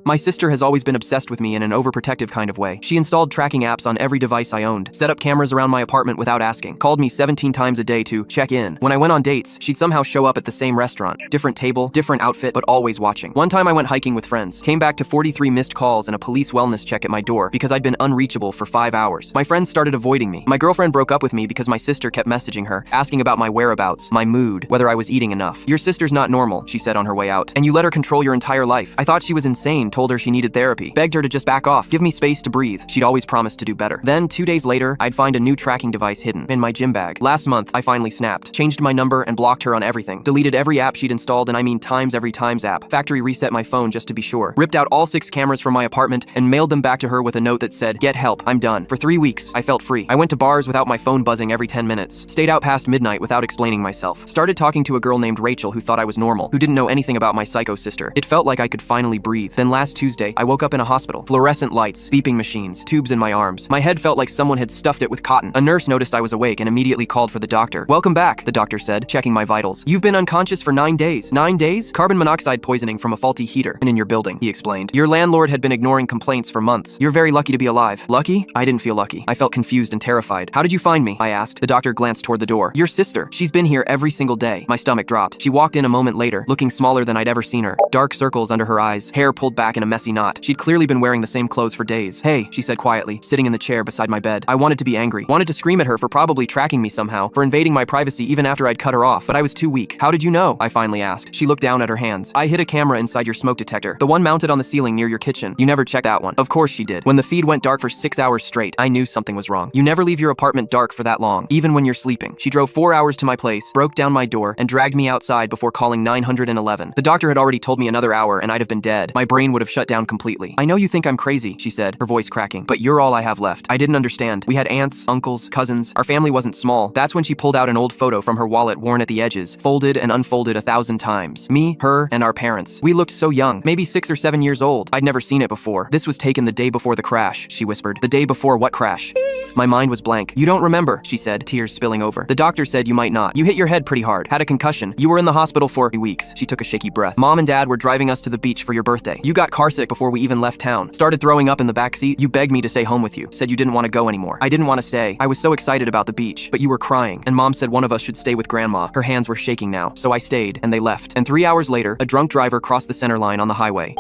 My sister has always been obsessed with me in an overprotective kind of way. She installed tracking apps on every device I owned, set up cameras around my apartment without asking, called me 17 times a day to check in. When I went on dates, she'd somehow show up at the same restaurant. Different table, different outfit, but always watching. One time I went hiking with friends, came back to 43 missed calls and a police wellness check at my door because I'd been unreachable for 5 hours. My friends started avoiding me. My girlfriend broke up with me because my sister kept messaging her, asking about my whereabouts, my mood, whether I was eating enough. Your sister's not normal, she said on her way out, and you let her control your entire life. I thought she was insane, told her she needed therapy. Begged her to just back off, give me space to breathe. She'd always promised to do better. Then, 2 days later, I'd find a new tracking device hidden in my gym bag. Last month, I finally snapped, changed my number and blocked her on everything. Deleted every app she'd installed, and I mean Times Every Times app. Factory reset my phone just to be sure. Ripped out all 6 cameras from my apartment and mailed them back to her with a note that said, "Get help, I'm done." For 3 weeks, I felt free. I went to bars without my phone buzzing every 10 minutes. Stayed out past midnight without explaining myself. Started talking to a girl named Rachel who thought I was normal, who didn't know anything about my psycho sister. It felt like I could finally breathe. Then last Tuesday, I woke up in a hospital. Fluorescent lights, beeping machines, tubes in my arms. My head felt like someone had stuffed it with cotton. A nurse noticed I was awake and immediately called for the doctor. "Welcome back," the doctor said, checking my vitals. "You've been unconscious for 9 days. 9 days? Carbon monoxide poisoning from a faulty heater in your building," he explained. "Your landlord had been ignoring complaints for months. You're very lucky to be alive." Lucky? I didn't feel lucky. I felt confused and terrified. "How did you find me?" I asked. The doctor glanced toward the door. "Your sister. She's been here every single day." My stomach dropped. She walked in a moment later, looking smaller than I'd ever seen her. Dark circles under her eyes, hair pulled back in a messy knot. She'd clearly been wearing the same clothes for days. "Hey," she said quietly, sitting in the chair beside my bed. I wanted to be angry. Wanted to scream at her for probably tracking me somehow, for invading my privacy even after I'd cut her off, but I was too weak. "How did you know?" I finally asked. She looked down at her hands. "I hid a camera inside your smoke detector, the one mounted on the ceiling near your kitchen. You never checked that one." Of course she did. When the feed went dark for 6 hours straight, I knew something was wrong. You never leave your apartment dark for that long, even when you're sleeping. She drove 4 hours to my place, broke down my door, and dragged me outside before calling 911. The doctor had already told me another hour and I'd have been dead. My brain would have shut down completely. "I know you think I'm crazy," she said, her voice cracking, "but you're all I have left." I didn't understand. We had aunts, uncles, cousins. Our family wasn't small. That's when she pulled out an old photo from her wallet worn at the edges, folded and unfolded 1,000 times. Me, her, and our parents. We looked so young, maybe 6 or 7 years old. I'd never seen it before. "This was taken the day before the crash," she whispered. "The day before what crash?" My mind was blank. "You don't remember," she said, tears spilling over. "The doctor said you might not. You hit your head pretty hard, had a concussion. You were in the hospital for weeks." She took a shaky breath. "Mom and Dad were driving us to the beach for your birthday. You got carsick before we even left town. Started throwing up in the backseat. You begged me to stay home with you. Said you didn't want to go anymore. I didn't want to stay. I was so excited about the beach, but you were crying, and Mom said one of us should stay with Grandma." Her hands were shaking now, so I stayed, and they left. And 3 hours later, a drunk driver crossed the center line on the highway.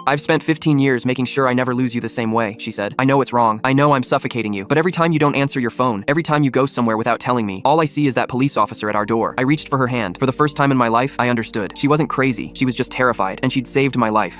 "I've spent 15 years making sure I never lose you the same way," she said. "I know it's wrong. I know I'm suffocating you. But every time you don't answer your phone, every time you go somewhere without telling me, all I see is that police officer at our door." I reached for her hand. For the first time in my life, I understood. She wasn't crazy. She was just terrified, and she'd saved my life.